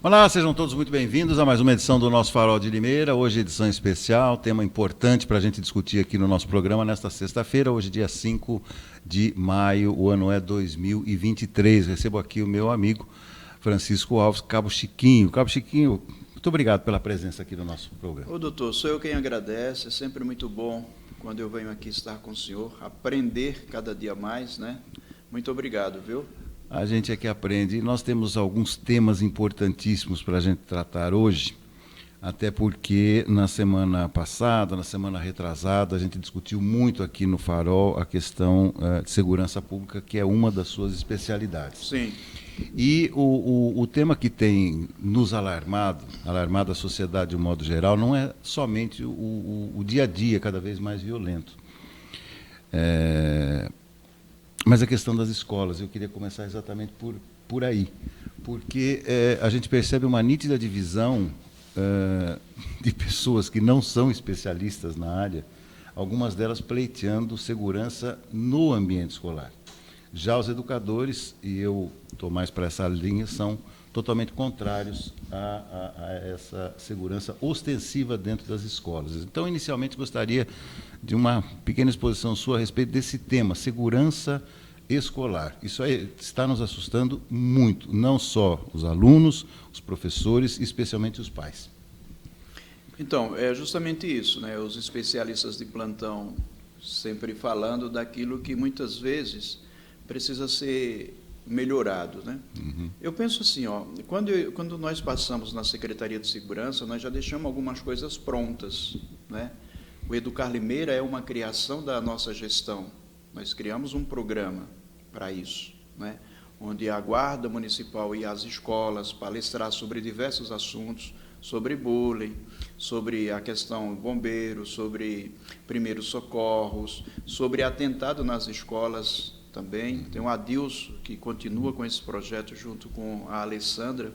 Olá, sejam todos muito bem-vindos a mais uma edição do nosso Farol de Limeira. Hoje edição especial, tema importante para a gente discutir aqui no nosso programa nesta sexta-feira, hoje dia 5 de maio, o ano é 2023. Recebo aqui o meu amigo Francisco Alves, Cabo Chiquinho. Cabo Chiquinho, muito obrigado pela presença aqui no nosso programa. Ô doutor, sou eu quem agradece, é sempre muito bom quando eu venho aqui estar com o senhor, aprender cada dia mais, né? Muito obrigado, viu? A gente é que aprende. Nós temos alguns temas importantíssimos para a gente tratar hoje, até porque na semana passada, na semana retrasada, a gente discutiu muito aqui no Farol a questão de segurança pública, que é uma das suas especialidades. Sim. E o tema que tem nos alarmado a sociedade de um modo geral, não é somente o dia a dia cada vez mais violento. Mas a questão das escolas, eu queria começar exatamente por aí, porque a gente percebe uma nítida divisão de pessoas que não são especialistas na área, algumas delas pleiteando segurança no ambiente escolar. Já os educadores, e eu estou mais para essa linha, são totalmente contrários a essa segurança ostensiva dentro das escolas. Então, inicialmente, gostaria de uma pequena exposição sua a respeito desse tema, segurança escolar. Isso aí está nos assustando muito, não só os alunos, os professores, especialmente os pais. Então, é justamente isso, né? Os especialistas de plantão sempre falando daquilo que muitas vezes precisa ser melhorado, né? Uhum. Eu penso assim, ó, quando nós passamos na Secretaria de Segurança, nós já deixamos algumas coisas prontas, né? O Educar Limeira é uma criação da nossa gestão. Nós criamos um programa para isso, né? Onde a Guarda Municipal e as escolas palestrar sobre diversos assuntos, sobre bullying, sobre a questão bombeiro, sobre primeiros socorros, sobre atentado nas escolas também. Tem o Adilson, que continua com esse projeto junto com a Alessandra,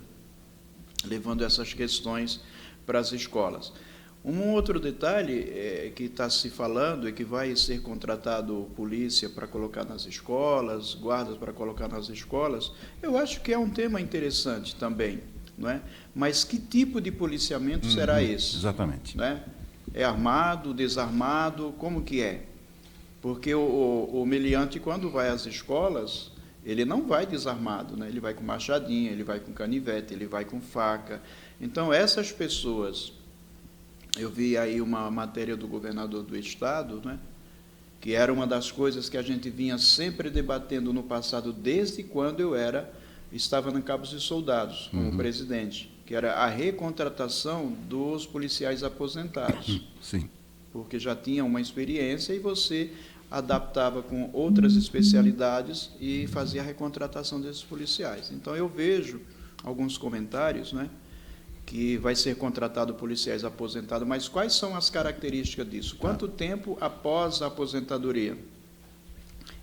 levando essas questões para as escolas. Um outro detalhe que está se falando é que vai ser contratado polícia para colocar nas escolas, guardas para colocar nas escolas. Eu acho que é um tema interessante também, não é? Mas que tipo de policiamento será esse? Exatamente. Né? É armado, desarmado, como que é? Porque o meliante, quando vai às escolas, ele não vai desarmado, né? Ele vai com machadinha, ele vai com canivete, ele vai com faca. Então, essas pessoas... Eu vi aí uma matéria do governador do estado, né, que era uma das coisas que a gente vinha sempre debatendo no passado, desde quando eu estava na Cabos e Soldados, como presidente, que era a recontratação dos policiais aposentados. Sim. Porque já tinha uma experiência e você adaptava com outras especialidades e fazia a recontratação desses policiais. Então, eu vejo alguns comentários, né, que vai ser contratado policiais aposentados, mas quais são as características disso? Quanto tempo após a aposentadoria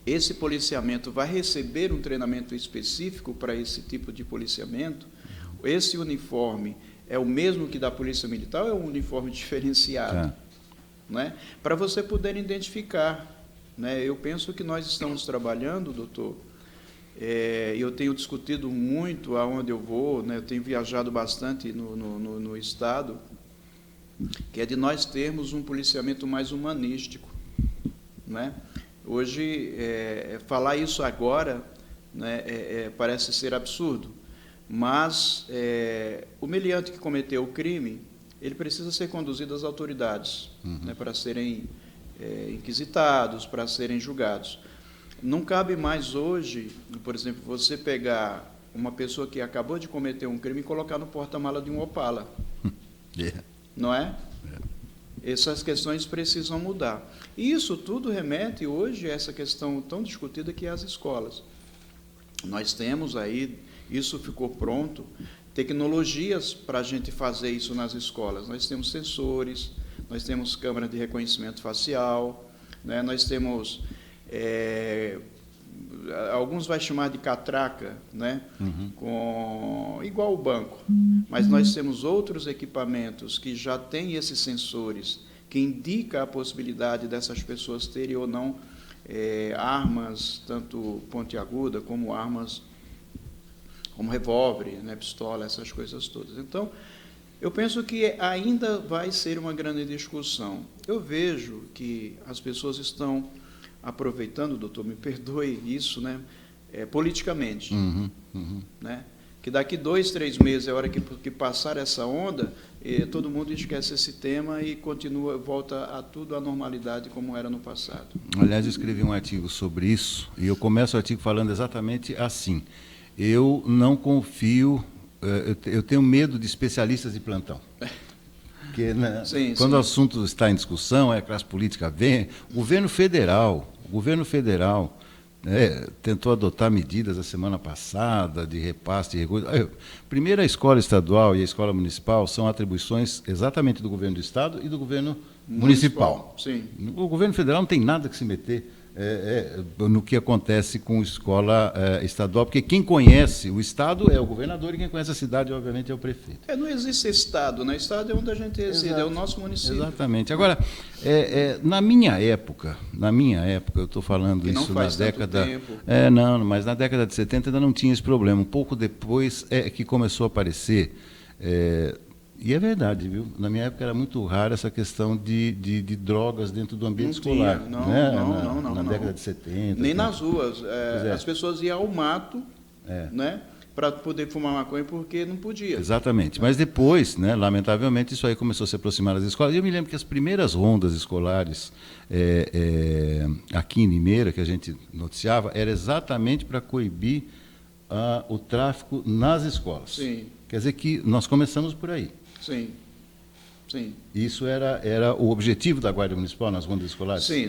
esse policiamento vai receber um treinamento específico para esse tipo de policiamento? Esse uniforme é o mesmo que da Polícia Militar ou é um uniforme diferenciado? Né? Para você poder identificar. Né? Eu penso que nós estamos trabalhando, doutor, eu tenho discutido muito aonde eu vou, né? Eu tenho viajado bastante no estado, que é de nós termos um policiamento mais humanístico. Né? Hoje, falar isso agora, né, parece ser absurdo, mas o meliante que cometeu o crime, ele precisa ser conduzido às autoridades, né, para serem inquisitados, para serem julgados. Não cabe mais hoje, por exemplo, você pegar uma pessoa que acabou de cometer um crime e colocar no porta-mala de um Opala. Não é? Essas questões precisam mudar. E isso tudo remete hoje a essa questão tão discutida que é as escolas. Nós temos aí, isso ficou pronto, tecnologias para a gente fazer isso nas escolas. Nós temos sensores, nós temos câmera de reconhecimento facial, né? Nós temos... alguns vai chamar de catraca, né? Igual o banco, mas nós temos outros equipamentos que já têm esses sensores que indicam a possibilidade dessas pessoas terem ou não armas, tanto pontiaguda como armas como revólver, né, pistola, essas coisas todas. Então, eu penso que ainda vai ser uma grande discussão. Eu vejo que as pessoas estão aproveitando, doutor, me perdoe isso, né, politicamente, né, que daqui 2, 3 meses, é hora que passar essa onda, todo mundo esquece esse tema e continua, volta a tudo à normalidade como era no passado. Aliás, eu escrevi um artigo sobre isso, e eu começo o artigo falando exatamente assim: eu não confio, eu tenho medo de especialistas de plantão. Porque, né, quando o assunto está em discussão, a classe política vem, o governo federal tentou adotar medidas a semana passada de repasse de recursos. Primeiro, a escola estadual e a escola municipal são atribuições exatamente do governo do estado e do governo municipal. Sim. O governo federal não tem nada que se meter no que acontece com a escola estadual, porque quem conhece o estado é o governador e quem conhece a cidade, obviamente, é o prefeito. Não existe estado, né? Estado é onde a gente reside, é o nosso município. Exatamente. Agora, na minha época, eu estou falando isso na década... Não, mas na década de 70 ainda não tinha esse problema. Um pouco depois é que começou a aparecer... E é verdade, viu? Na minha época era muito raro essa questão de drogas dentro do ambiente escolar. Não. Na década de 70. Nem nas ruas. As pessoas iam ao mato, né, para poder fumar maconha porque não podia. Exatamente. Mas depois, né, lamentavelmente, isso aí começou a se aproximar das escolas. E eu me lembro que as primeiras rondas escolares aqui em Limeira, que a gente noticiava, era exatamente para coibir o tráfico nas escolas. Sim. Quer dizer que nós começamos por aí. Sim. Isso era o objetivo da Guarda Municipal nas rondas escolares? Sim.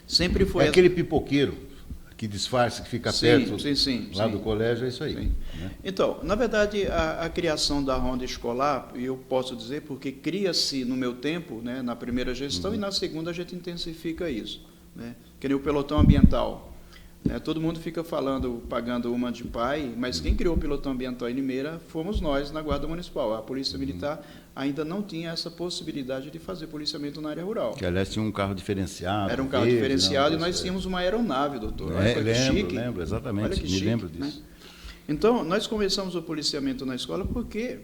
Sempre foi... aquele pipoqueiro que disfarça, que fica perto lá do colégio, é isso aí. Né? Então, na verdade, a criação da ronda escolar, eu posso dizer, porque cria-se no meu tempo, né, na primeira gestão, e na segunda a gente intensifica isso. Né? Que nem o pelotão ambiental. Todo mundo fica falando, pagando uma de pai, mas quem criou o pelotão ambiental em Limeira fomos nós, na Guarda Municipal. A Polícia Militar ainda não tinha essa possibilidade de fazer policiamento na área rural. Que, aliás, tinha um carro diferenciado. Era um carro diferenciado e nós tínhamos uma aeronave, doutor. Lembro, exatamente. Olha que chique, lembro disso. Né? Então, nós começamos o policiamento na escola porque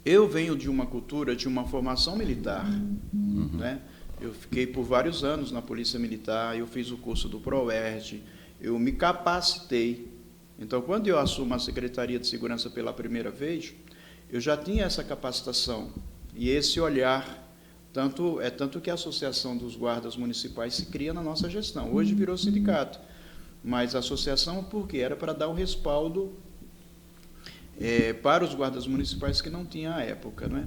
eu venho de uma cultura, de uma formação militar, né? Eu fiquei por vários anos na Polícia Militar, eu fiz o curso do PROERD, eu me capacitei. Então, quando eu assumo a Secretaria de Segurança pela primeira vez, eu já tinha essa capacitação e esse olhar, tanto que a Associação dos Guardas Municipais se cria na nossa gestão. Hoje virou sindicato, mas a associação, por quê? Era para dar um respaldo para os guardas municipais que não tinha à época. Né?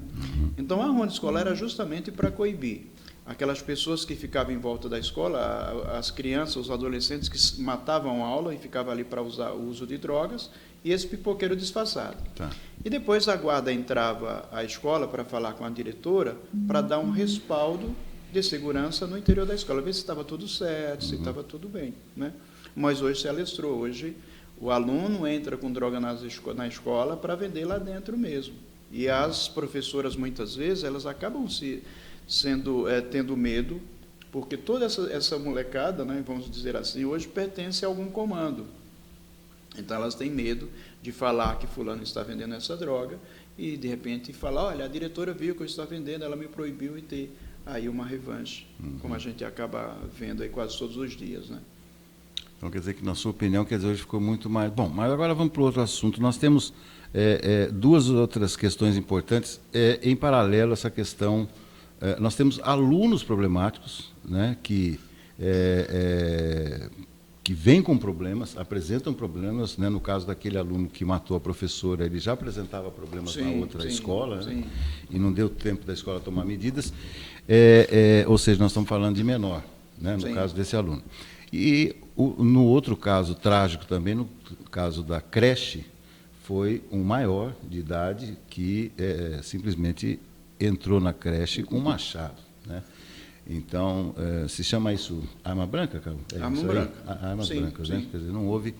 Então, a ronda escolar era justamente para coibir aquelas pessoas que ficavam em volta da escola, as crianças, os adolescentes que matavam a aula e ficavam ali para o uso de drogas, e esse pipoqueiro disfarçado. Tá. E depois a guarda entrava à escola para falar com a diretora, para dar um respaldo de segurança no interior da escola, ver se estava tudo certo, se estava tudo bem. Né? Mas hoje se alestrou, hoje o aluno entra com droga na escola para vender lá dentro mesmo. E as professoras, muitas vezes, elas acabam tendo medo, porque toda essa molecada, né, vamos dizer assim, hoje pertence a algum comando. Então, elas têm medo de falar que fulano está vendendo essa droga e, de repente, falar, olha, a diretora viu que eu estou vendendo, ela me proibiu e ter aí uma revanche, como a gente acaba vendo aí quase todos os dias. Né? Então, quer dizer que, na sua opinião, hoje ficou muito mais... Bom, mas agora vamos para o outro assunto. Nós temos duas outras questões importantes, em paralelo a essa questão... nós temos alunos problemáticos, né, que vêm com problemas, apresentam problemas. Né, no caso daquele aluno que matou a professora, ele já apresentava problemas na outra escola, né, e não deu tempo da escola tomar medidas. Ou seja, nós estamos falando de menor, né, no caso desse aluno. E no outro caso trágico também, no caso da creche, foi um maior de idade que simplesmente entrou na creche com um machado. Né? Então, se chama isso arma branca, Carlos? Arma branca. Armas brancas, né? Quer dizer, não houve...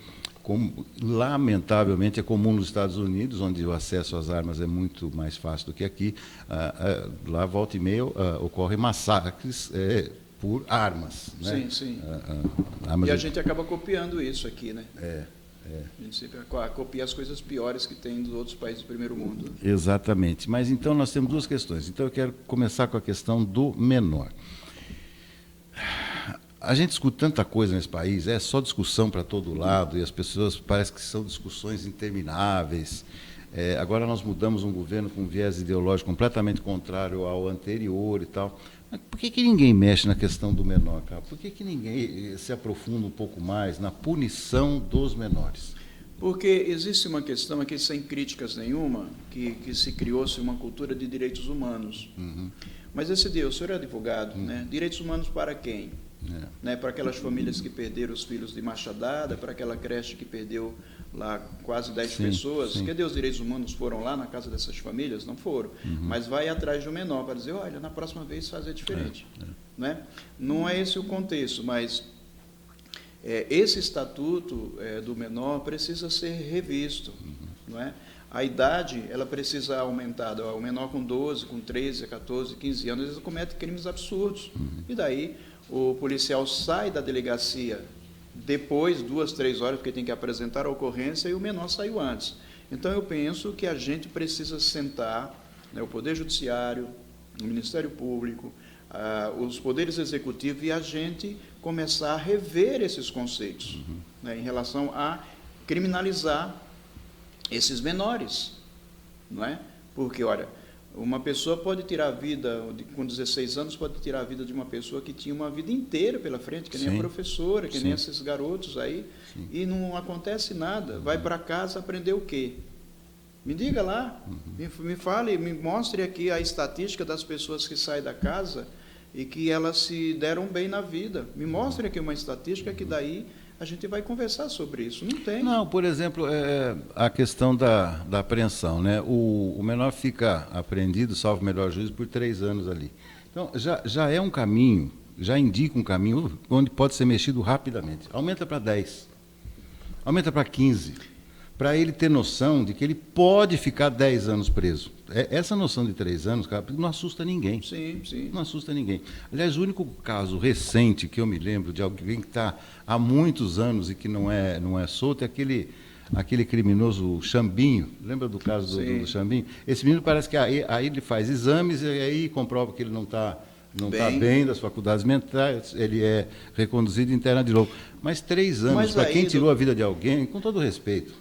lamentavelmente, é comum nos Estados Unidos, onde o acesso às armas é muito mais fácil do que aqui. Lá, volta e meia, ocorrem massacres por armas. Né? Sim, sim. Armas E a gente acaba copiando isso aqui, né? É. A gente sempre copia as coisas piores que tem dos outros países do primeiro mundo. Exatamente. Mas então nós temos duas questões. Então eu quero começar com a questão do menor. A gente escuta tanta coisa nesse país, é só discussão para todo lado, e as pessoas parece que são discussões intermináveis. Agora nós mudamos um governo com um viés ideológico completamente contrário ao anterior e tal. Mas por que ninguém mexe na questão do menor, cara? Por que ninguém se aprofunda um pouco mais na punição dos menores? Porque existe uma questão aqui, sem críticas nenhuma, que se criou-se uma cultura de direitos humanos. Uhum. Mas o senhor é advogado, né? Direitos humanos para quem? Né? Para aquelas famílias que perderam os filhos de machadada, para aquela creche que perdeu lá quase 10 pessoas. Sim. Cadê os direitos humanos? Foram lá na casa dessas famílias? Não foram. Mas vai atrás do menor para dizer, olha, na próxima vez fazer diferente. Né? Não é esse o contexto, mas esse estatuto do menor precisa ser revisto. Não é? A idade ela precisa aumentar. O menor com 12, com 13, 14, 15 anos, eles cometem crimes absurdos. E daí o policial sai da delegacia depois, 2, 3 horas, porque tem que apresentar a ocorrência, e o menor saiu antes. Então, eu penso que a gente precisa sentar, né, o Poder Judiciário, o Ministério Público, os poderes executivos, e a gente começar a rever esses conceitos, né, em relação a criminalizar esses menores. Não é? Porque, olha, uma pessoa pode tirar a vida, com 16 anos, pode tirar a vida de uma pessoa que tinha uma vida inteira pela frente, que nem a professora, que nem esses garotos aí, e não acontece nada. Vai para casa aprender o quê? Me diga lá, me fale, me mostre aqui a estatística das pessoas que saem da casa e que elas se deram bem na vida. Me mostre aqui uma estatística que daí a gente vai conversar sobre isso. Não tem. Não, por exemplo, a questão da apreensão, né? O menor fica apreendido, salvo o melhor juízo, por 3 anos ali. Então, já é um caminho, já indica um caminho onde pode ser mexido rapidamente. Aumenta para 10, aumenta para 15, para ele ter noção de que ele pode ficar 10 anos preso. Essa noção de 3 anos, cara, não assusta ninguém. Sim, sim. Não assusta ninguém. Aliás, o único caso recente que eu me lembro de alguém que está há muitos anos e que não é solto é aquele criminoso Xambinho. Lembra do caso do Xambinho? Esse menino parece que aí ele faz exames e aí comprova que ele não está bem das faculdades mentais, ele é reconduzido e interna de novo. Mas 3 anos, para quem tirou a vida de alguém, com todo respeito.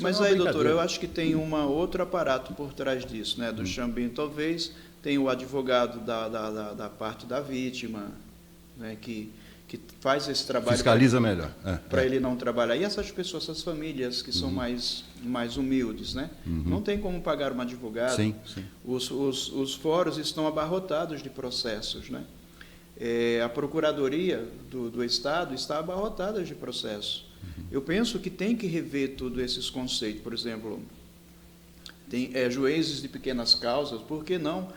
Mas aí, doutor, eu acho que tem outro aparato por trás disso, né? Do Xambinho, talvez tenha o advogado da parte da vítima, né? que faz esse trabalho. Fiscaliza melhor. Para ele não trabalhar. E essas pessoas, essas famílias que são mais humildes, né? Não tem como pagar um advogado. Sim. Os fóruns estão abarrotados de processos, né? A Procuradoria do Estado está abarrotada de processos. Eu penso que tem que rever todos esses conceitos. Por exemplo, tem juízes de pequenas causas, por que não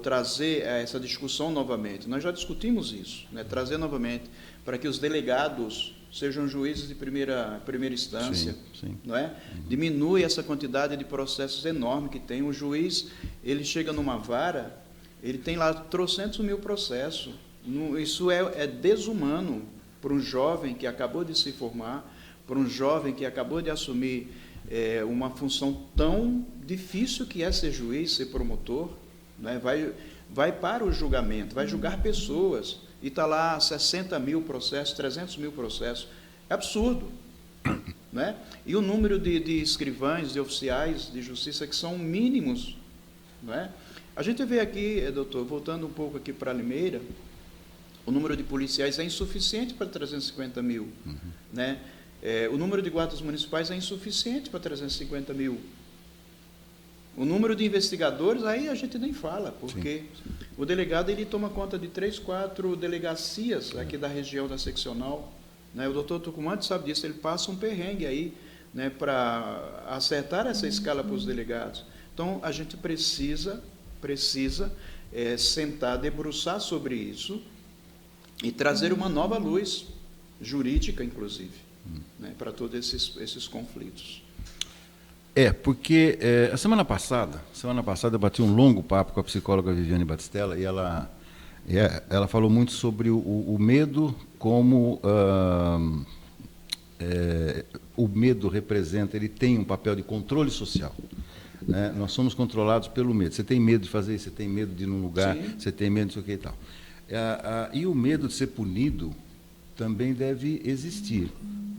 trazer essa discussão novamente? Nós já discutimos isso, né? Trazer novamente para que os delegados sejam juízes de primeira instância, sim. Não é? Diminui essa quantidade de processos enorme que tem. O juiz, ele chega numa vara, ele tem lá trocentos mil processos. Isso é desumano para um jovem que acabou de se formar, para um jovem que acabou de assumir uma função tão difícil que é ser juiz, ser promotor, né? Vai para o julgamento, vai julgar pessoas, e está lá 60 mil processos, 300 mil processos. É absurdo. Né? E o número de escrivães, de oficiais de justiça que são mínimos. Não é? A gente vê aqui, doutor, voltando um pouco aqui para Limeira, o número de policiais é insuficiente para 350 mil. Né? O número de guardas municipais é insuficiente para 350 mil. O número de investigadores, aí a gente nem fala, porque o delegado ele toma conta de 3, 4 delegacias aqui da região da seccional. Né? O doutor Tucumante sabe disso, ele passa um perrengue aí, né, para acertar essa escala para os delegados. Então, a gente precisa sentar, debruçar sobre isso e trazer uma nova luz, jurídica, inclusive, né, para todos esses conflitos. Porque a semana passada eu bati um longo papo com a psicóloga Viviane Batistella e ela Ela falou muito sobre o medo como o medo representa, ele tem um papel de controle social. Né? Nós somos controlados pelo medo. Você tem medo de fazer isso, você tem medo de ir num lugar, Sim. você tem medo de sei o que e tal. E o medo de ser punido também deve existir.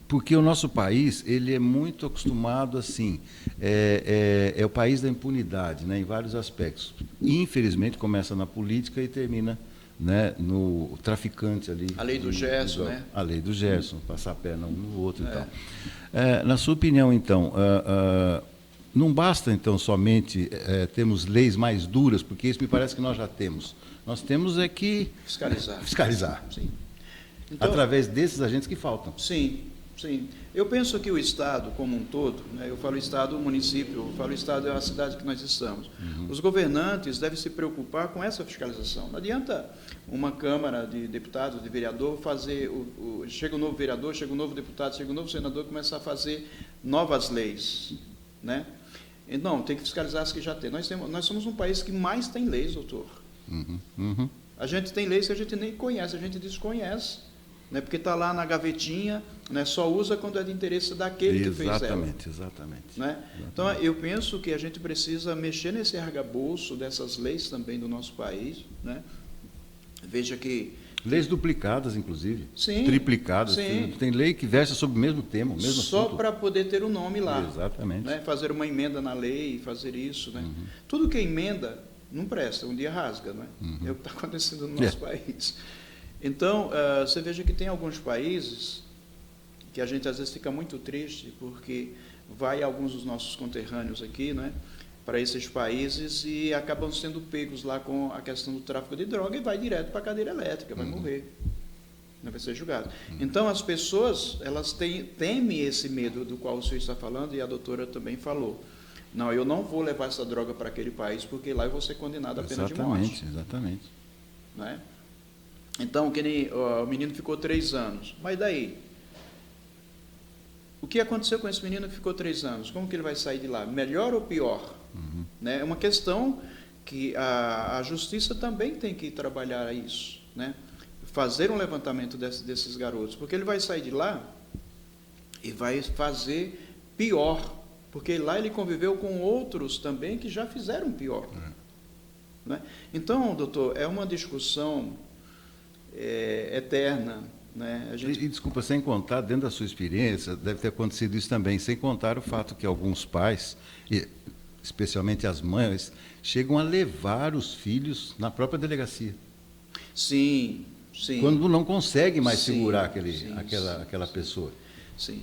Porque o nosso país, ele é muito acostumado assim, é o país da impunidade, né, em vários aspectos. Infelizmente, começa na política e termina, né, no traficante ali. A lei do Gerson, né? A lei do Gerson, passar a perna um no outro e tal. Na sua opinião, então, não basta, então, somente termos leis mais duras, porque isso me parece que nós já temos. Nós temos é que fiscalizar. Sim. Então, através desses agentes que faltam. Sim, sim. Eu penso que o Estado como um todo, né, eu falo Estado, município, eu falo Estado é a cidade que nós estamos. Os governantes devem se preocupar com essa fiscalização. Não adianta uma Câmara de Deputados, de vereador, fazer, chega um novo vereador, chega um novo deputado, chega um novo senador, começar a fazer novas leis, né? Não, tem que fiscalizar as que já tem. Nós somos um país que mais tem leis, doutor. A gente tem leis que a gente nem conhece, a gente desconhece. Né, porque está lá na gavetinha, né, só usa quando é de interesse daquele que fez ela. Exatamente. Né? Então, eu penso que a gente precisa mexer nesse arcabouço dessas leis também do nosso país. Né? Veja que... Leis duplicadas, inclusive. Sim, triplicadas. sim. Tem lei que versa sobre o mesmo tema, o mesmo só assunto. para poder ter o nome lá. Exatamente. Né? Fazer uma emenda na lei, fazer isso. Né? Tudo que é emenda não presta, um dia rasga. Né? É o que está acontecendo no nosso país. Então, você veja que tem alguns países que a gente às vezes fica muito triste, porque vai alguns dos nossos conterrâneos aqui, né, para esses países e acabam sendo pegos lá com a questão do tráfico de droga e vai direto para a cadeira elétrica, vai morrer, não vai ser julgado. Então, as pessoas, elas temem esse medo do qual o senhor está falando e a doutora também falou. Não, eu não vou levar essa droga para aquele país, porque lá eu vou ser condenado à pena de morte. Exatamente. Né? Então, que nem o menino ficou 3 anos. Mas daí? O que aconteceu com esse menino que ficou 3 anos? Como que ele vai sair de lá? Melhor ou pior? Né? É uma questão que a justiça também tem que trabalhar isso. Né? Fazer um levantamento desses garotos. Porque ele vai sair de lá e vai fazer pior. Porque lá ele conviveu com outros também que já fizeram pior. Né? Então, doutor, é uma discussão... eterna, né? E desculpa, sem contar, dentro da sua experiência, deve ter acontecido isso também, sem contar o fato que alguns pais, especialmente as mães, chegam a levar os filhos na própria delegacia. Sim. Quando não consegue mais segurar aquela pessoa. Sim.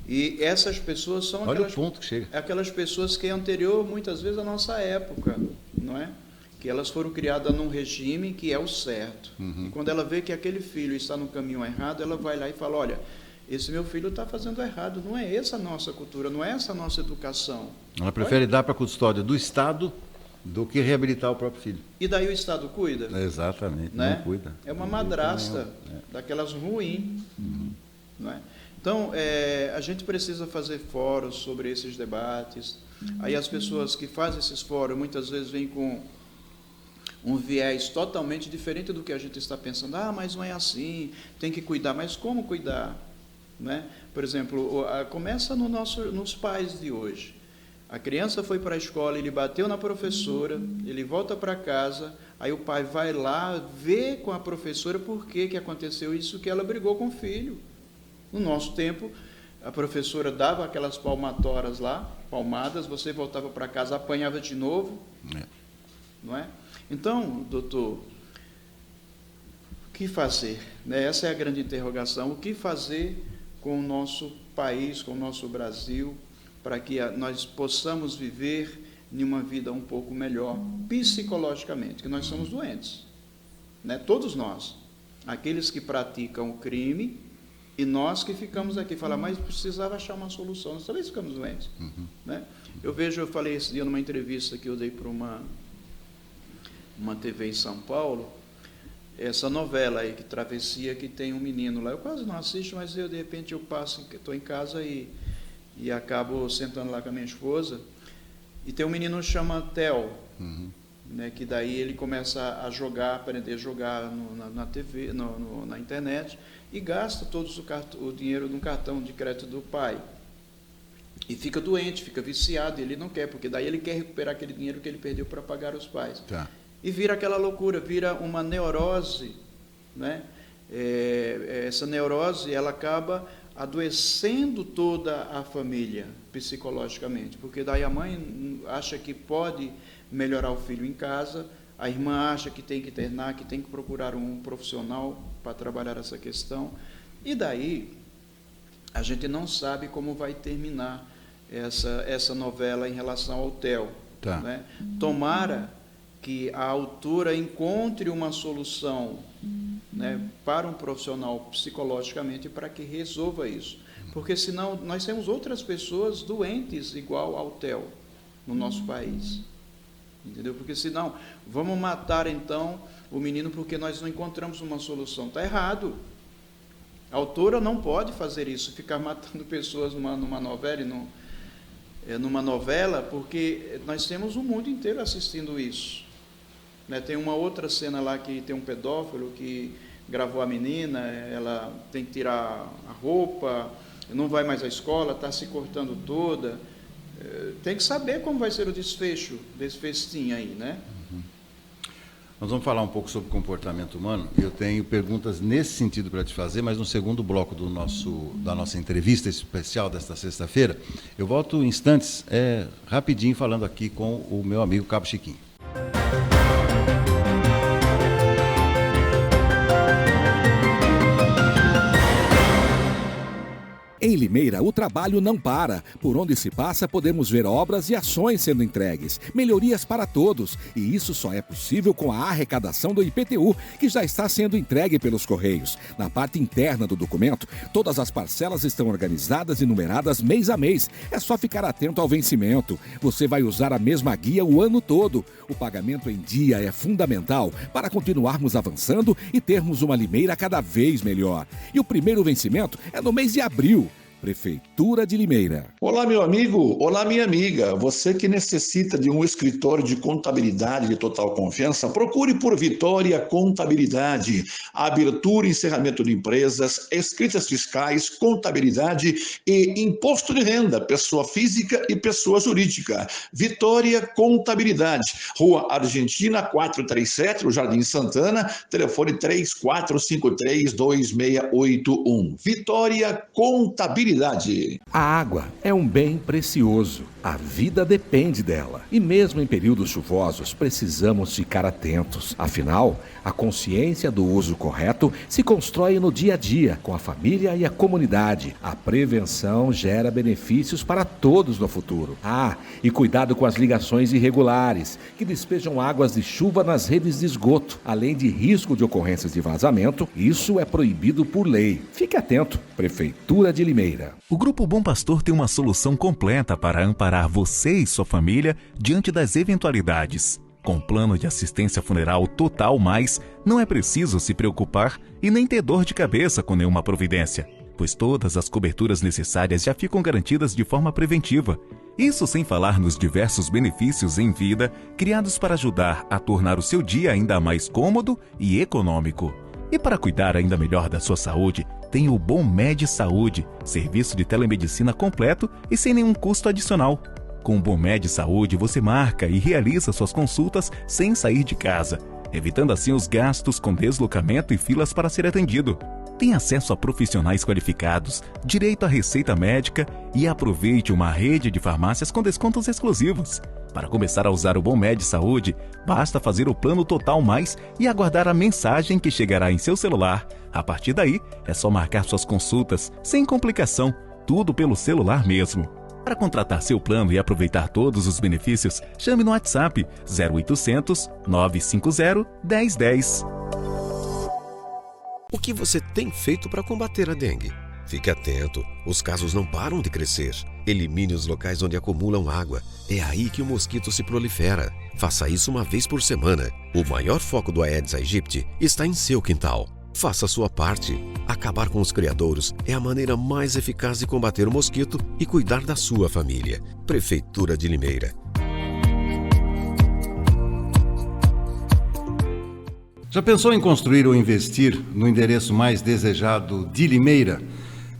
E essas pessoas são Olha o ponto que chega. Aquelas pessoas que é anterior, muitas vezes, à nossa época, não é? Que elas foram criadas num regime que é o certo. E quando ela vê que aquele filho está no caminho errado, ela vai lá e fala, olha, esse meu filho está fazendo errado, não é essa a nossa cultura, não é essa a nossa educação. Ela prefere dar para a custódia do Estado do que reabilitar o próprio filho. E daí o Estado cuida? Exatamente, né? Não cuida. É uma madrasta daquelas ruins. Não é? Então, a gente precisa fazer fóruns sobre esses debates. Aí as pessoas que fazem esses fóruns, muitas vezes vêm com um viés totalmente diferente do que a gente está pensando. Mas não é assim, tem que cuidar. Mas como cuidar? Né? Por exemplo, começa nos pais de hoje. A criança foi para a escola, ele bateu na professora, ele volta para casa, aí o pai vai lá, vê com a professora por que aconteceu isso, que ela brigou com o filho. No nosso tempo, a professora dava aquelas palmatórias lá, palmadas, você voltava para casa, apanhava de novo. Não é? Então, doutor, o que fazer? Essa é a grande interrogação. O que fazer com o nosso país, com o nosso Brasil, para que nós possamos viver em uma vida um pouco melhor, psicologicamente, que nós somos doentes. Né? Todos nós. Aqueles que praticam o crime e nós que ficamos aqui. Falar, mas precisava achar uma solução. Nós também ficamos doentes. Né? Eu falei esse dia numa entrevista que eu dei para uma TV em São Paulo, essa novela aí, que Travessia, que tem um menino lá. Eu quase não assisto, mas de repente eu passo, estou em casa e acabo sentando lá com a minha esposa, e tem um menino que chama Theo, né, que daí ele começa a jogar, aprender a jogar na TV, na internet, e gasta todo o dinheiro no cartão de crédito do pai. E fica doente, fica viciado, e ele não quer, porque daí ele quer recuperar aquele dinheiro que ele perdeu para pagar os pais. Tá. E vira aquela loucura, vira uma neurose, né? Essa neurose, ela acaba adoecendo toda a família psicologicamente, porque daí a mãe acha que pode melhorar o filho em casa, a irmã acha que tem que internar, que tem que procurar um profissional para trabalhar essa questão, e daí a gente não sabe como vai terminar essa novela em relação ao Theo. Tá. Né? Tomara que a autora encontre uma solução, né, para um profissional psicologicamente para que resolva isso. Porque senão nós temos outras pessoas doentes igual ao Theo no nosso país. Entendeu? Porque senão, vamos matar então o menino porque nós não encontramos uma solução. Está errado. A autora não pode fazer isso, ficar matando pessoas numa novela numa novela, porque nós temos o mundo inteiro assistindo isso. Né? Tem uma outra cena lá que tem um pedófilo que gravou a menina, ela tem que tirar a roupa, não vai mais à escola, está se cortando toda. Tem que saber como vai ser o desfecho desse festim aí, né? Uhum. Nós vamos falar um pouco sobre comportamento humano. Eu tenho perguntas nesse sentido para te fazer, mas no segundo bloco da nossa entrevista especial desta sexta-feira, eu volto em instantes, rapidinho, falando aqui com o meu amigo Cabo Chiquinho. Em Limeira, o trabalho não para. Por onde se passa, podemos ver obras e ações sendo entregues, melhorias para todos. E isso só é possível com a arrecadação do IPTU, que já está sendo entregue pelos Correios. Na parte interna do documento, todas as parcelas estão organizadas e numeradas mês a mês. É só ficar atento ao vencimento. Você vai usar a mesma guia o ano todo. O pagamento em dia é fundamental para continuarmos avançando e termos uma Limeira cada vez melhor. E o primeiro vencimento é no mês de abril. Prefeitura de Limeira. Olá, meu amigo. Olá, minha amiga. Você que necessita de um escritório de contabilidade de total confiança, procure por Vitória Contabilidade. Abertura e encerramento de empresas, escritas fiscais, contabilidade e imposto de renda, pessoa física e pessoa jurídica. Vitória Contabilidade. Rua Argentina 437, no Jardim Santana, telefone 3453-2681. Vitória Contabilidade. A água é um bem precioso. A vida depende dela. E mesmo em períodos chuvosos, precisamos ficar atentos. Afinal, a consciência do uso correto se constrói no dia a dia, com a família e a comunidade. A prevenção gera benefícios para todos no futuro. E cuidado com as ligações irregulares, que despejam águas de chuva nas redes de esgoto. Além de risco de ocorrências de vazamento, isso é proibido por lei. Fique atento. Prefeitura de Limeira. O Grupo Bom Pastor tem uma solução completa para amparar você e sua família diante das eventualidades. Com plano de assistência funeral Total Mais, não é preciso se preocupar e nem ter dor de cabeça com nenhuma providência, pois todas as coberturas necessárias já ficam garantidas de forma preventiva. Isso sem falar nos diversos benefícios em vida criados para ajudar a tornar o seu dia ainda mais cômodo e econômico. E para cuidar ainda melhor da sua saúde, tem o Bom Med Saúde, serviço de telemedicina completo e sem nenhum custo adicional. Com o Bom Med Saúde, você marca e realiza suas consultas sem sair de casa, evitando assim os gastos com deslocamento e filas para ser atendido. Tem acesso a profissionais qualificados, direito à receita médica e aproveite uma rede de farmácias com descontos exclusivos. Para começar a usar o Bom Med Saúde, basta fazer o plano Total Mais e aguardar a mensagem que chegará em seu celular. A partir daí, é só marcar suas consultas, sem complicação, tudo pelo celular mesmo. Para contratar seu plano e aproveitar todos os benefícios, chame no WhatsApp 0800 950 1010. O que você tem feito para combater a dengue? Fique atento, os casos não param de crescer. Elimine os locais onde acumulam água. É aí que o mosquito se prolifera. Faça isso uma vez por semana. O maior foco do Aedes aegypti está em seu quintal. Faça a sua parte. Acabar com os criadouros é a maneira mais eficaz de combater o mosquito e cuidar da sua família. Prefeitura de Limeira. Já pensou em construir ou investir no endereço mais desejado de Limeira?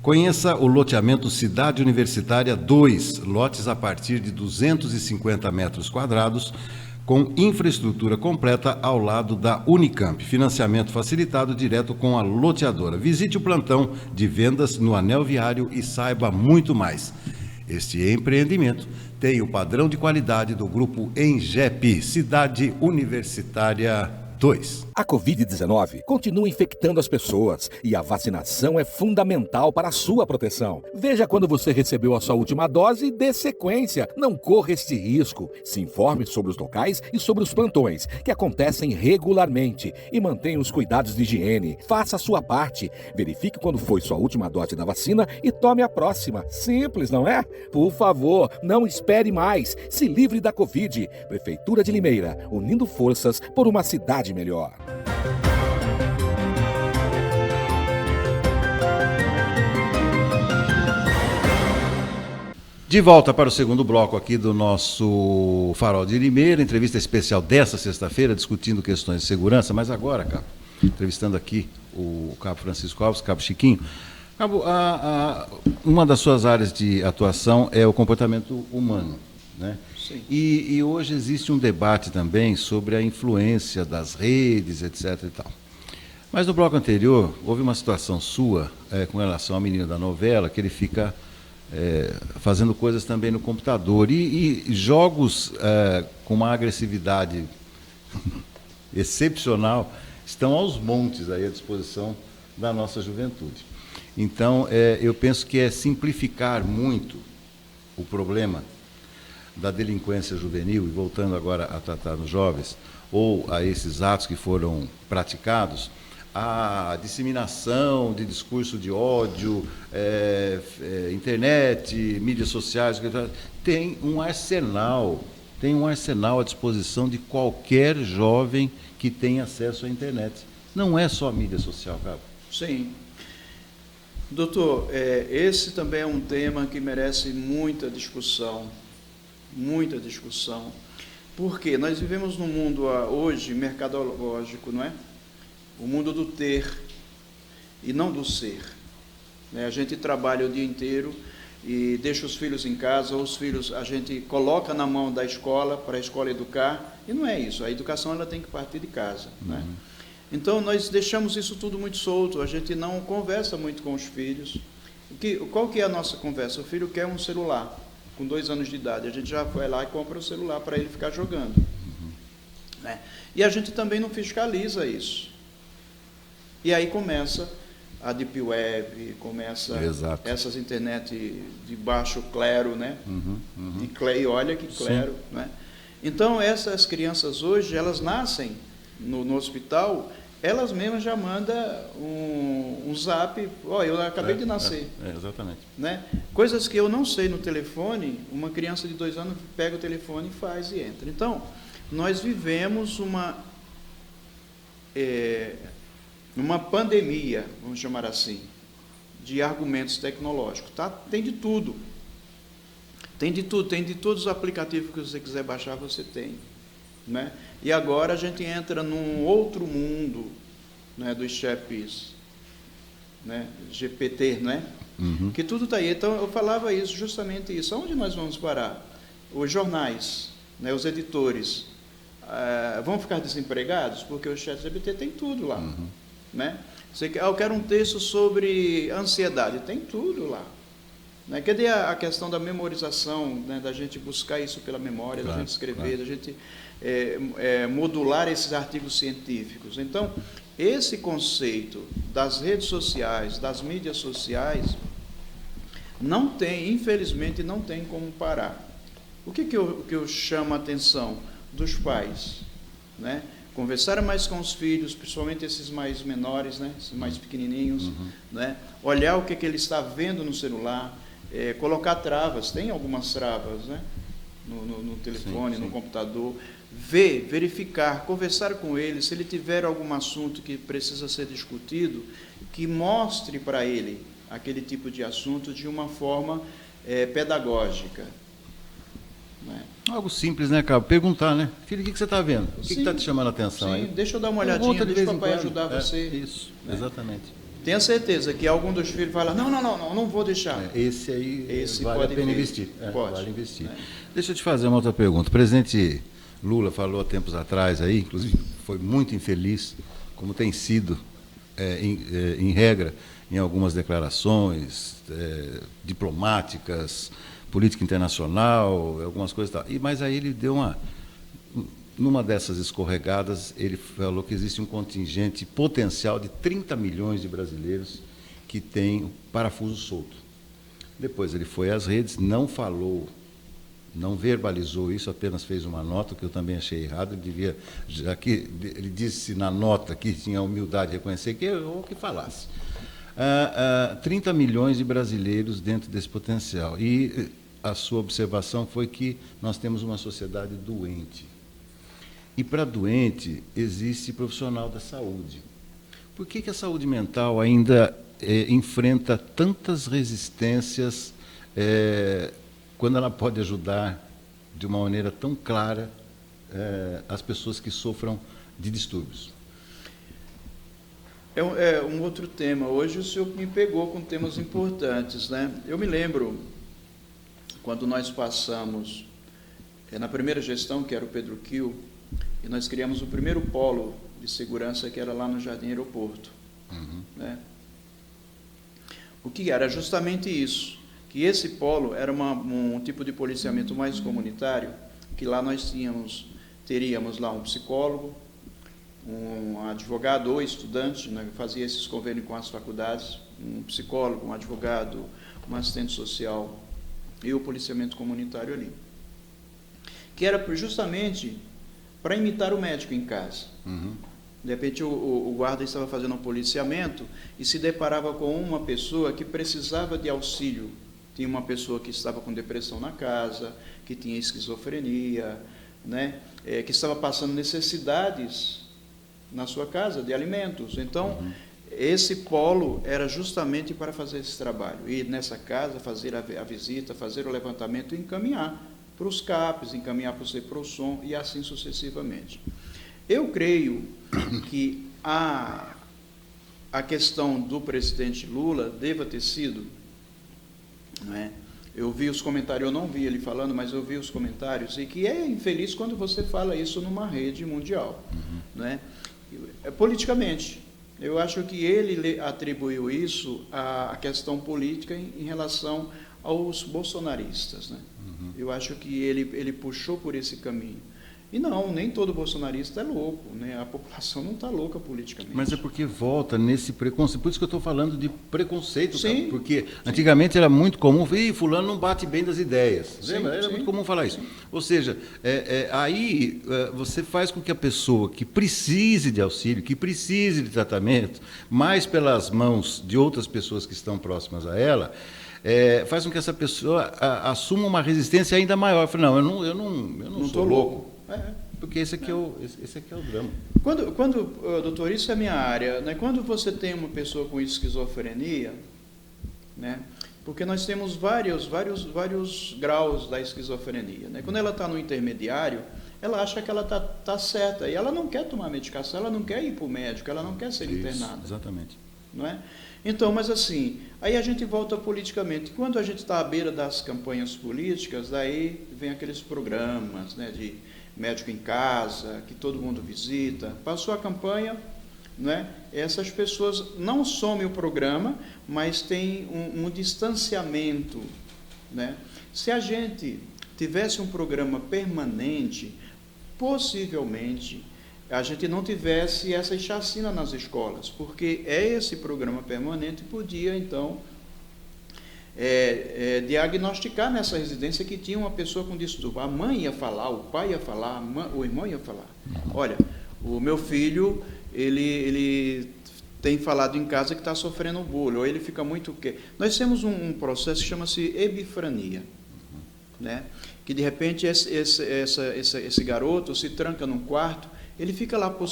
Conheça o loteamento Cidade Universitária 2, lotes a partir de 250 metros quadrados, com infraestrutura completa ao lado da Unicamp. Financiamento facilitado direto com a loteadora. Visite o plantão de vendas no Anel Viário e saiba muito mais. Este empreendimento tem o padrão de qualidade do Grupo Engep, Cidade Universitária 2. A Covid-19 continua infectando as pessoas e a vacinação é fundamental para a sua proteção. Veja quando você recebeu a sua última dose e dê sequência. Não corra este risco. Se informe sobre os locais e sobre os plantões, que acontecem regularmente. E mantenha os cuidados de higiene. Faça a sua parte. Verifique quando foi sua última dose da vacina e tome a próxima. Simples, não é? Por favor, não espere mais. Se livre da Covid. Prefeitura de Limeira, unindo forças por uma cidade melhor. De volta para o segundo bloco aqui do nosso Farol de Limeira, entrevista especial desta sexta-feira, discutindo questões de segurança, mas agora, Cabo, entrevistando aqui o Cabo Francisco Alves, Cabo Chiquinho. Cabo, uma das suas áreas de atuação é o comportamento humano, né? Sim. E hoje existe um debate também sobre a influência das redes, etc. e tal. Mas no bloco anterior, houve uma situação sua com relação ao menino da novela, que ele fica fazendo coisas também no computador. E jogos com uma agressividade excepcional estão aos montes aí à disposição da nossa juventude. Então, eu penso que é simplificar muito o problema da delinquência juvenil, e voltando agora a tratar nos jovens, ou a esses atos que foram praticados, a disseminação de discurso de ódio, internet, mídias sociais, tem um arsenal à disposição de qualquer jovem que tenha acesso à internet. Não é só a mídia social, Cabo. Sim. Doutor, esse também é um tema que merece muita discussão, porque nós vivemos num mundo hoje mercadológico, não é? O mundo do ter e não do ser. Né? A gente trabalha o dia inteiro e deixa os filhos em casa, ou os filhos a gente coloca na mão da escola, para a escola educar, e não é isso, a educação ela tem que partir de casa. Né? Então nós deixamos isso tudo muito solto, a gente não conversa muito com os filhos. Qual que é a nossa conversa? O filho quer um celular, com 2 anos de idade, a gente já vai lá e compra o celular para ele ficar jogando. Né? E a gente também não fiscaliza isso. E aí começa a Deep Web, começa essas internet de baixo clero, né? E olha que clero, né? Então, essas crianças hoje, elas nascem no hospital, elas mesmas já mandam um zap, eu acabei de nascer. Exatamente. Né? Coisas que eu não sei no telefone, uma criança de 2 anos pega o telefone e faz e entra. Então, nós vivemos uma pandemia, vamos chamar assim, de argumentos tecnológicos. Tá? Tem de tudo. Tem de todos os aplicativos que você quiser baixar, você tem. Né? E agora a gente entra num outro mundo, né, dos chats, né, GPT, né? Que tudo está aí. Então, eu falava isso, justamente isso. Aonde nós vamos parar? Os jornais, né, os editores, vão ficar desempregados? Porque o chat GPT tem tudo lá. Né? Eu quero um texto sobre ansiedade, tem tudo lá. Né? Cadê a questão da memorização, né, da gente buscar isso pela memória, da gente escrever, da gente modular esses artigos científicos? Então, esse conceito das redes sociais, das mídias sociais, infelizmente, não tem como parar. O que eu chamo a atenção dos pais? Né? Conversar mais com os filhos, principalmente esses mais menores, né? Esses mais pequenininhos, né? Olhar o que ele está vendo no celular, colocar travas, tem algumas travas, né? No telefone, no computador, verificar, conversar com ele, se ele tiver algum assunto que precisa ser discutido, que mostre para ele aquele tipo de assunto de uma forma pedagógica. né? Algo simples, né, Cabo? Perguntar, né? Filho, o que você está vendo? O que Sim. está te chamando a atenção Sim, aí? deixa eu dar uma Pergunta olhadinha, de deixa o vez em papai quando. ajudar você. Isso, né? exatamente. Tenha certeza que algum dos filhos vai lá, não vou deixar. Esse aí Esse vale a pode pena vir. investir. Pode. Vale investir. É. Deixa eu te fazer uma outra pergunta. O presidente Lula falou há tempos atrás aí, inclusive foi muito infeliz, como tem sido, em regra, em algumas declarações diplomáticas, política internacional, algumas coisas e tal. Mas aí ele deu numa dessas escorregadas, ele falou que existe um contingente potencial de 30 milhões de brasileiros que tem o parafuso solto. Depois ele foi às redes, não falou, não verbalizou isso, apenas fez uma nota, que eu também achei errado. Ele devia, já que ele disse na nota que tinha a humildade de reconhecer que errou, que falasse. 30 milhões de brasileiros dentro desse potencial. E a sua observação foi que nós temos uma sociedade doente. E para doente existe profissional da saúde. Por que a saúde mental ainda enfrenta tantas resistências quando ela pode ajudar de uma maneira tão clara as pessoas que sofram de distúrbios? É um outro tema. Hoje o senhor me pegou com temas importantes, né? Eu me lembro, quando nós passamos, na primeira gestão, que era o Pedro Kiel, e nós criamos o primeiro polo de segurança, que era lá no Jardim Aeroporto. Né? O que era justamente isso, que esse polo era um tipo de policiamento mais comunitário, que lá nós teríamos lá um psicólogo, um advogado ou estudante, né, que fazia esses convênios com as faculdades, um psicólogo, um advogado, um assistente social e o policiamento comunitário ali, que era justamente para imitar o médico em casa. De repente o guarda estava fazendo um policiamento e se deparava com uma pessoa que precisava de auxílio. Tinha uma pessoa que estava com depressão na casa, que tinha esquizofrenia, né, que estava passando necessidades na sua casa de alimentos. Então, esse polo era justamente para fazer esse trabalho. Ir nessa casa, fazer a visita, fazer o levantamento e encaminhar para os CAPs, encaminhar para o CEPROSOM e assim sucessivamente. Eu creio que a questão do presidente Lula deva ter sido, não é? Eu vi os comentários, eu não vi ele falando, mas eu vi os comentários, e que é infeliz quando você fala isso numa rede mundial, não é? Politicamente. Eu acho que ele atribuiu isso à questão política em relação aos bolsonaristas, né? Eu acho que ele puxou por esse caminho. E não, nem todo bolsonarista é louco, né? A população não está louca politicamente. Mas é porque volta nesse preconceito. Por isso que eu estou falando de preconceito, Sim, cara, porque sim. Antigamente era muito comum, fulano não bate bem das ideias. Sim, Lembra? Era sim. muito comum falar isso. Ou seja, aí você faz com que a pessoa que precise de auxílio, que precise de tratamento, mais pelas mãos de outras pessoas que estão próximas a ela, faz com que essa pessoa assuma uma resistência ainda maior. Fala, não, eu não sou louco. Porque esse aqui é o drama. Doutor, isso é a minha área, né? Quando você tem uma pessoa com esquizofrenia, né? Porque nós temos vários graus da esquizofrenia, né? Quando ela está no intermediário, ela acha que ela tá certa, e ela não quer tomar medicação, ela não quer ir para o médico, ela não quer ser internada. Exatamente. Não é? Então, mas assim, aí a gente volta politicamente. Quando a gente está à beira das campanhas políticas, daí vem aqueles programas, né, de médico em casa, que todo mundo visita. Passou a campanha, né, essas pessoas não somem o programa, mas tem um distanciamento, né? Se a gente tivesse um programa permanente, possivelmente a gente não tivesse essa chacina nas escolas, porque esse programa permanente podia, então, diagnosticar nessa residência que tinha uma pessoa com distúrbio. A mãe ia falar, o pai ia falar, o irmão ia falar. Olha, o meu filho, ele tem falado em casa que está sofrendo bullying, ou ele fica muito... Nós temos um processo que chama-se epifania, né? Que, de repente, esse garoto se tranca num quarto, ele fica lá por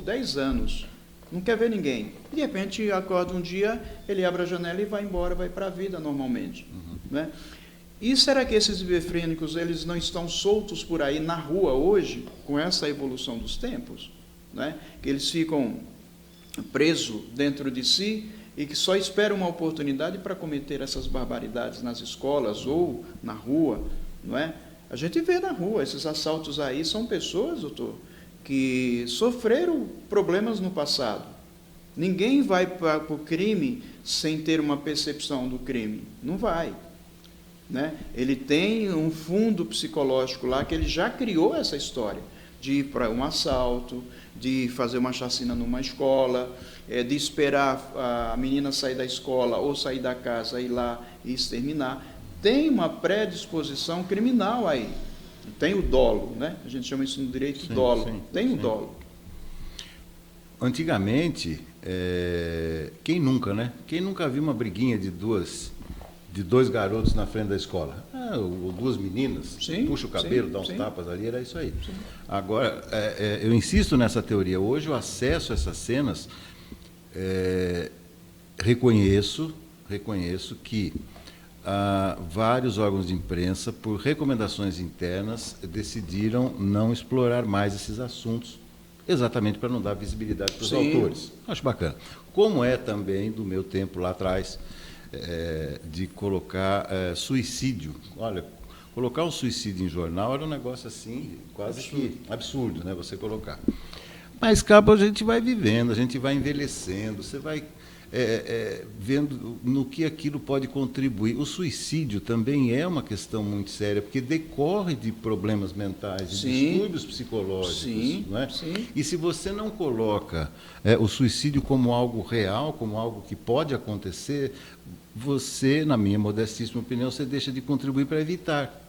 10 anos, não quer ver ninguém. De repente, acorda um dia, ele abre a janela e vai embora, vai para a vida normalmente. Né? E será que esses bifrênicos eles não estão soltos por aí na rua hoje, com essa evolução dos tempos? Né? Que eles ficam presos dentro de si e que só esperam uma oportunidade para cometer essas barbaridades nas escolas ou na rua, não é? A gente vê na rua, esses assaltos aí são pessoas, doutor, que sofreram problemas no passado. Ninguém vai para o crime sem ter uma percepção do crime. Não vai. Né? Ele tem um fundo psicológico lá que ele já criou essa história de ir para um assalto, de fazer uma chacina numa escola, de esperar a menina sair da escola ou sair da casa, ir lá e exterminar. Tem uma predisposição criminal aí. Tem o dolo, né? A gente chama isso no direito dolo. Tem o dolo. Antigamente, quem nunca, né? Quem nunca viu uma briguinha de dois garotos na frente da escola? Ou duas meninas, puxa o cabelo, dá uns tapas ali, era isso aí. Sim. Agora, eu insisto nessa teoria. Hoje, o acesso a essas cenas, reconheço que vários órgãos de imprensa, por recomendações internas, decidiram não explorar mais esses assuntos, exatamente para não dar visibilidade para os autores. Acho bacana. Como é também do meu tempo lá atrás, de colocar suicídio. Olha, colocar um suicídio em jornal era um negócio assim, quase que absurdo, né, você colocar. Mas, cabo, a gente vai vivendo, a gente vai envelhecendo, você vai vendo no que aquilo pode contribuir. O suicídio também é uma questão muito séria, porque decorre de problemas mentais, de distúrbios psicológicos. Não é? E se você não coloca o suicídio como algo real, como algo que pode acontecer, você, na minha modestíssima opinião, você deixa de contribuir para evitar.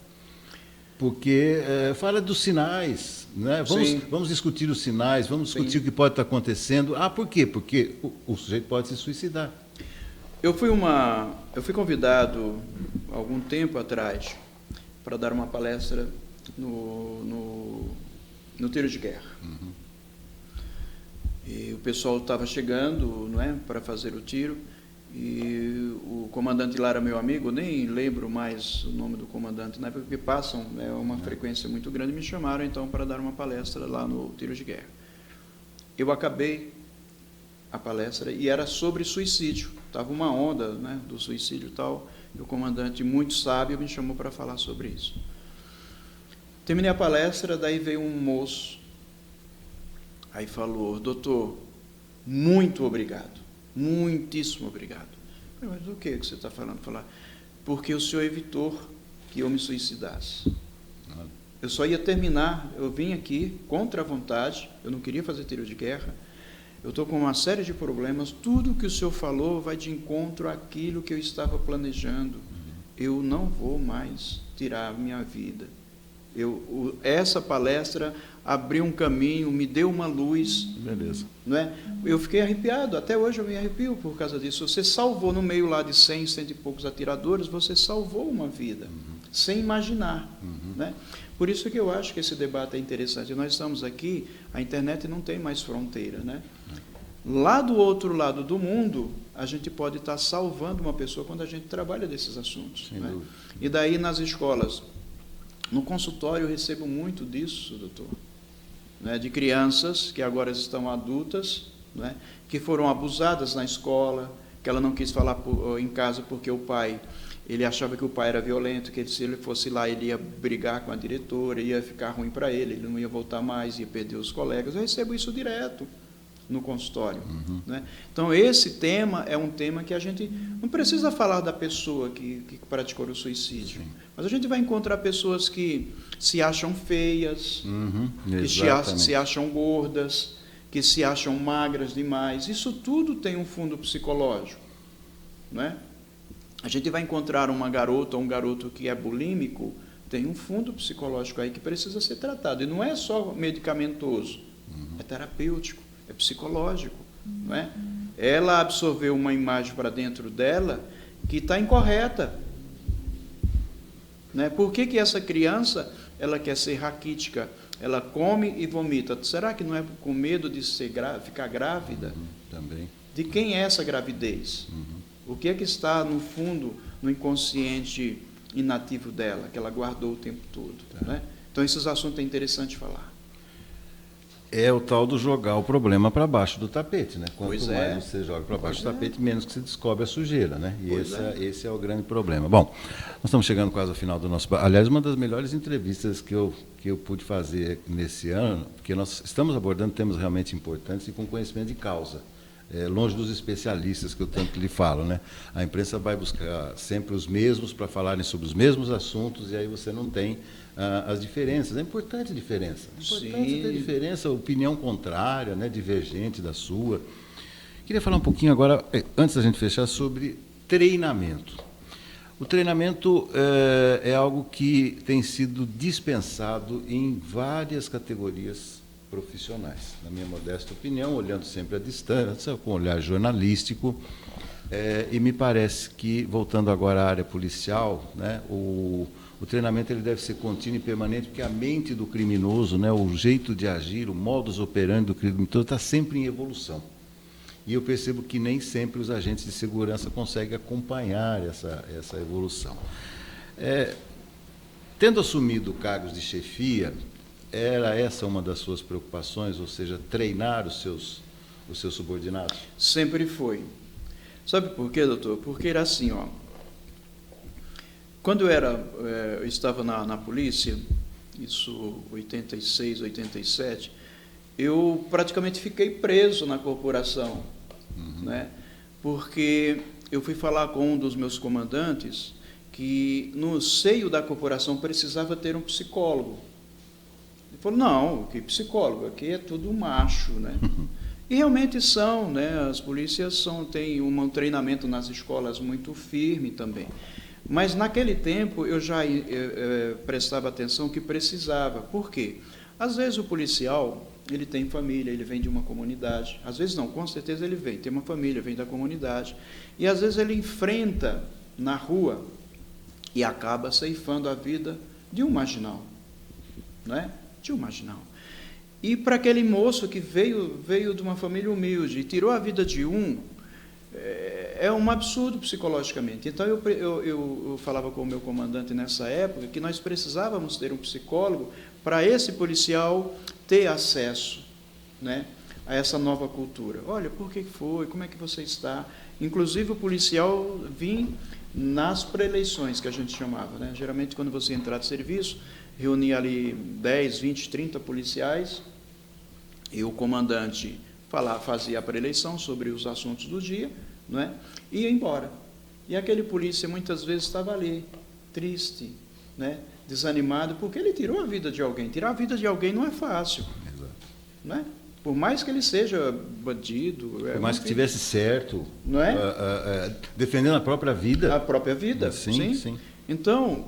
Porque fala dos sinais, né? Vamos discutir os sinais, vamos discutir o que pode estar acontecendo. Por quê? Porque o sujeito pode se suicidar. Eu fui convidado, algum tempo atrás, para dar uma palestra no tiro de guerra. Uhum. E o pessoal estava chegando, não é, para fazer o tiro. E o comandante lá era meu amigo, nem lembro mais o nome do comandante, na época que passam, uma frequência muito grande, me chamaram então para dar uma palestra lá no tiro de guerra. Eu acabei a palestra e era sobre suicídio, estava uma onda, né, do suicídio e tal, e o comandante, muito sábio, me chamou para falar sobre isso. Terminei a palestra, daí veio um moço, aí falou: doutor, muito obrigado. Muitíssimo obrigado. Mas o que você está falando? Porque o senhor evitou que eu me suicidasse. Eu só ia terminar, eu vim aqui contra a vontade, eu não queria fazer tiro de guerra, eu estou com uma série de problemas, tudo que o senhor falou vai de encontro àquilo que eu estava planejando. Eu não vou mais tirar a minha vida. Essa palestra abriu um caminho, me deu uma luz. Beleza. Não é? Eu fiquei arrepiado, até hoje eu me arrepio por causa disso. Você salvou, no meio lá de 100 e poucos atiradores, você salvou uma vida, sem imaginar. Né? Por isso que eu acho que esse debate é interessante. Nós estamos aqui, a internet não tem mais fronteira. Né? Lá do outro lado do mundo, a gente pode estar salvando uma pessoa quando a gente trabalha desses assuntos. Né? E daí nas escolas, no consultório eu recebo muito disso, doutor, né, de crianças que agora estão adultas, né, que foram abusadas na escola, que ela não quis falar em casa porque o pai, ele achava que o pai era violento, que se ele fosse lá ele ia brigar com a diretora, ia ficar ruim para ele não ia voltar mais, ia perder os colegas. Eu recebo isso direto no consultório. Né? Então, esse tema é um tema que a gente não precisa falar da pessoa que praticou o suicídio, mas a gente vai encontrar pessoas que se acham feias, que se acham gordas, que se acham magras demais. Isso tudo tem um fundo psicológico. Né? A gente vai encontrar uma garota ou um garoto que é bulímico, tem um fundo psicológico aí que precisa ser tratado. E não é só medicamentoso, é terapêutico. É psicológico, não é? Ela absorveu uma imagem para dentro dela que está incorreta. Né? Por que essa criança ela quer ser raquítica? Ela come e vomita. Será que não é com medo de ficar grávida? Também. De quem é essa gravidez? O que é que está no fundo, no inconsciente inativo dela, que ela guardou o tempo todo. Né? Então, esses assuntos é interessante falar. É o tal do jogar o problema para baixo do tapete, né? Quanto Pois mais você joga para baixo do Pois tapete, menos que se descobre a sujeira, né? E Pois esse é o grande problema. Bom, nós estamos chegando quase ao final do nosso... Aliás, uma das melhores entrevistas que eu pude fazer nesse ano, porque nós estamos abordando temas realmente importantes e com conhecimento de causa. Longe dos especialistas que eu tanto lhe falo, né? A imprensa vai buscar sempre os mesmos para falarem sobre os mesmos assuntos e aí você não tem as diferenças. É importante a diferença. É importante ter diferença, opinião contrária, né? Divergente da sua. Queria falar um pouquinho agora, antes da gente fechar, sobre treinamento. O treinamento é algo que tem sido dispensado em várias categorias profissionais, na minha modesta opinião, olhando sempre à distância, com um olhar jornalístico, e me parece que, voltando agora à área policial, né, o treinamento ele deve ser contínuo e permanente, porque a mente do criminoso, né, o jeito de agir, o modus operandi do criminoso está sempre em evolução. E eu percebo que nem sempre os agentes de segurança conseguem acompanhar essa evolução. Tendo assumido cargos de chefia, era essa uma das suas preocupações, ou seja, treinar os seus subordinados? Sempre foi. Sabe por quê, doutor? Porque era assim, ó. Quando eu estava na polícia, isso 86, 87, eu praticamente fiquei preso na corporação, né? Porque eu fui falar com um dos meus comandantes que no seio da corporação precisava ter um psicólogo. Ele falou, não, que psicólogo? Aqui é tudo macho, né? E realmente são, né? As polícias têm um treinamento nas escolas muito firme também. Mas naquele tempo eu já prestava atenção que precisava. Por quê? Às vezes o policial, ele tem família, ele vem de uma comunidade. Às vezes não, com certeza ele tem uma família, vem da comunidade. E às vezes ele enfrenta na rua e acaba ceifando a vida de um marginal, não é? De um marginal. E para aquele moço que veio de uma família humilde e tirou a vida de é um absurdo psicologicamente. Então eu falava com o meu comandante nessa época que nós precisávamos ter um psicólogo para esse policial ter acesso, né, a essa nova cultura. Olha, por que foi? Como é que você está? Inclusive o policial vinha nas preeleições, que a gente chamava, né? Geralmente quando você entrar de serviço, reunia ali 10, 20, 30 policiais e o comandante fazia a preeleição sobre os assuntos do dia, não é? E ia embora. E aquele polícia muitas vezes estava ali, triste, né? Desanimado, porque ele tirou a vida de alguém. Tirar a vida de alguém não é fácil. Exato. Não é? Por mais que ele seja bandido... Por mais que tivesse certo, não é? Defendendo a própria vida. A própria vida, sim. Então,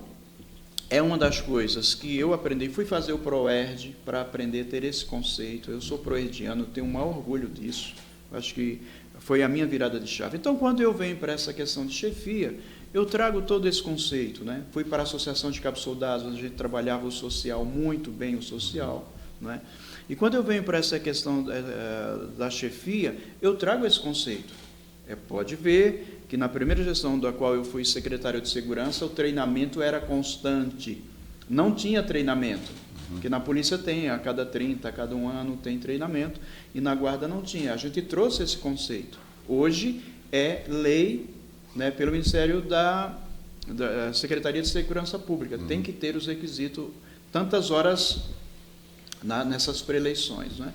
é uma das coisas que eu aprendi. Fui fazer o ProERD para aprender a ter esse conceito. Eu sou proerdiano, tenho um maior orgulho disso. Acho que foi a minha virada de chave. Então, quando eu venho para essa questão de chefia, eu trago todo esse conceito, né? Fui para a Associação de Cabos Soldados, onde a gente trabalhava o social, muito bem o social, né? E quando eu venho para essa questão da chefia, eu trago esse conceito. Pode ver que na primeira gestão da qual eu fui secretário de segurança, o treinamento era constante. Não tinha treinamento, porque na polícia tem, a cada 30, a cada 1 ano tem treinamento, e na guarda não tinha. A gente trouxe esse conceito. Hoje é lei, né, pelo Ministério da Secretaria de Segurança Pública. Tem que ter os requisitos, tantas horas nessas preeleições, né,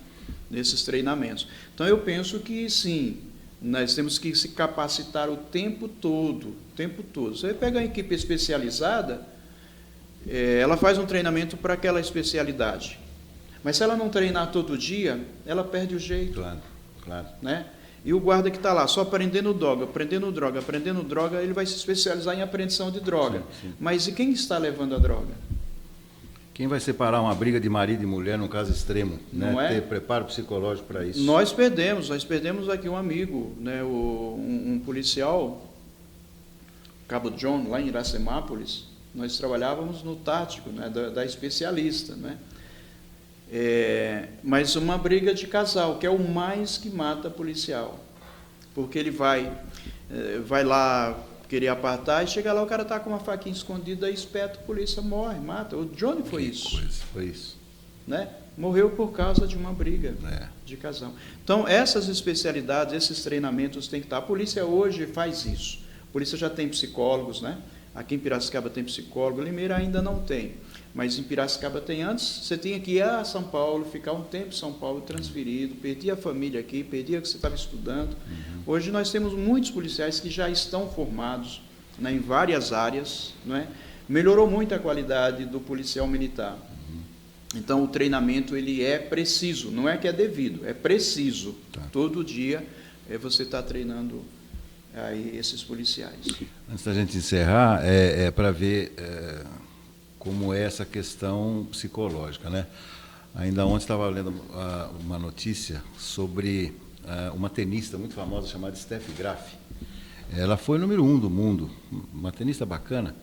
nesses treinamentos. Então, eu penso que, sim, nós temos que se capacitar o tempo todo. Você pega a equipe especializada, ela faz um treinamento para aquela especialidade. Mas se ela não treinar todo dia, ela perde o jeito. Claro. Né? E o guarda que está lá só aprendendo droga, ele vai se especializar em apreensão de droga. Sim. Mas e quem está levando a droga? Quem vai separar uma briga de marido e mulher num caso extremo? Né? Não é? Ter preparo psicológico para isso. Nós perdemos aqui um amigo, né? um policial, Cabo John, lá em Iracemápolis. Nós trabalhávamos no tático, né? da especialista, né? Mas uma briga de casal, que é o mais que mata policial, porque ele vai lá querer apartar, e chega lá, o cara está com uma faquinha escondida, espeta, a polícia morre, mata. O Johnny foi isso. Foi isso. Né? Morreu por causa de uma briga de casal. Então, essas especialidades, esses treinamentos têm que estar. A polícia hoje faz isso. A polícia já tem psicólogos, né? Aqui em Piracicaba tem psicólogo, Limeira ainda não tem. Mas em Piracicaba tem. Antes, você tinha que ir a São Paulo, ficar um tempo em São Paulo transferido, perdia a família aqui, perdia o que você estava estudando. Hoje nós temos muitos policiais que já estão formados, né, em várias áreas, não é? Melhorou muito a qualidade do policial militar. Então, o treinamento ele é preciso, não é que é devido, é preciso. Todo dia você está treinando aí esses policiais. Antes da gente encerrar, é para ver como é essa questão psicológica, né? Ainda ontem estava lendo uma notícia sobre uma tenista muito famosa chamada Steffi Graf. Ela foi número 1 do mundo, uma tenista bacana.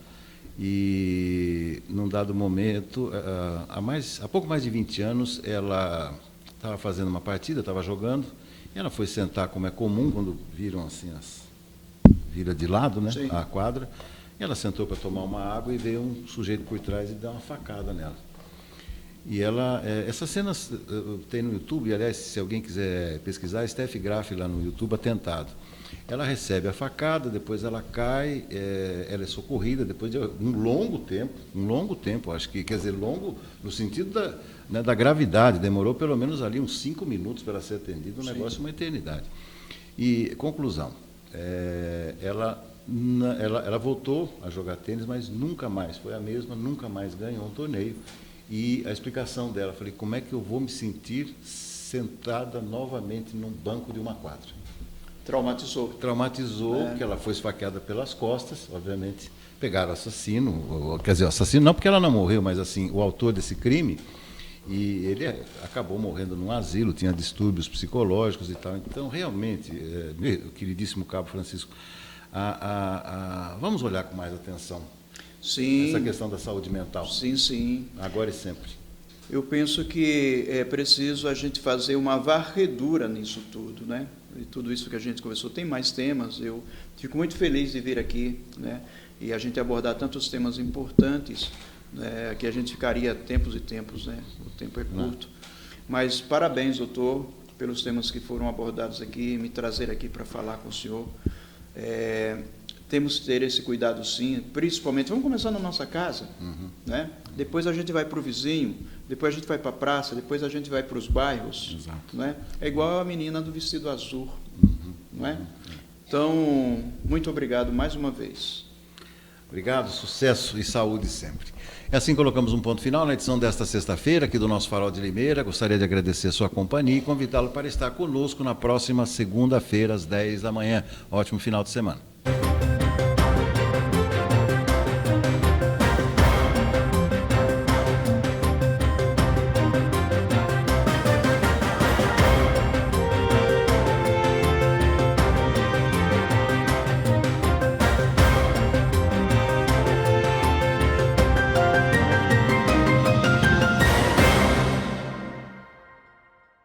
E, num dado momento, há pouco mais de 20 anos, ela estava fazendo uma partida, estava jogando, e ela foi sentar, como é comum, quando viram assim, vira de lado, né, a quadra, e ela sentou para tomar uma água e veio um sujeito por trás e deu uma facada nela. E essas cenas tem no YouTube, aliás, se alguém quiser pesquisar, Steffi Graf lá no YouTube, atentado. Ela recebe a facada, depois ela cai, ela é socorrida depois de um longo tempo, acho que, quer dizer, longo no sentido da gravidade, demorou pelo menos ali uns 5 minutos para ela ser atendida, um negócio, uma eternidade. E, conclusão, ela voltou a jogar tênis, mas nunca mais, foi a mesma, nunca mais ganhou um torneio. E a explicação dela, falei, como é que eu vou me sentir sentada novamente num banco de uma quadra? Traumatizou, porque ela foi esfaqueada pelas costas, obviamente, pegaram o assassino, quer dizer, o assassino não porque ela não morreu, mas assim, o autor desse crime, e ele acabou morrendo num asilo, tinha distúrbios psicológicos e tal. Então, realmente, meu queridíssimo Cabo Francisco, vamos olhar com mais atenção essa questão da saúde mental. Sim. Agora e sempre. Eu penso que é preciso a gente fazer uma varredura nisso tudo, né? E tudo isso que a gente conversou, tem mais temas, eu fico muito feliz de vir aqui, né? E a gente abordar tantos temas importantes, né? Que a gente ficaria tempos e tempos, né? O tempo é curto. Mas parabéns, doutor, pelos temas que foram abordados aqui, me trazer aqui para falar com o senhor. Temos que ter esse cuidado, sim, principalmente, vamos começar na nossa casa, né? Depois a gente vai para o vizinho, depois a gente vai para a praça, depois a gente vai para os bairros. Exato. Né? É igual a menina do vestido azul. Não é? Então, muito obrigado mais uma vez. Obrigado, sucesso e saúde sempre. E assim colocamos um ponto final na edição desta sexta-feira, aqui do nosso Farol de Limeira. Gostaria de agradecer a sua companhia e convidá-lo para estar conosco na próxima segunda-feira, às 10 da manhã. Ótimo final de semana.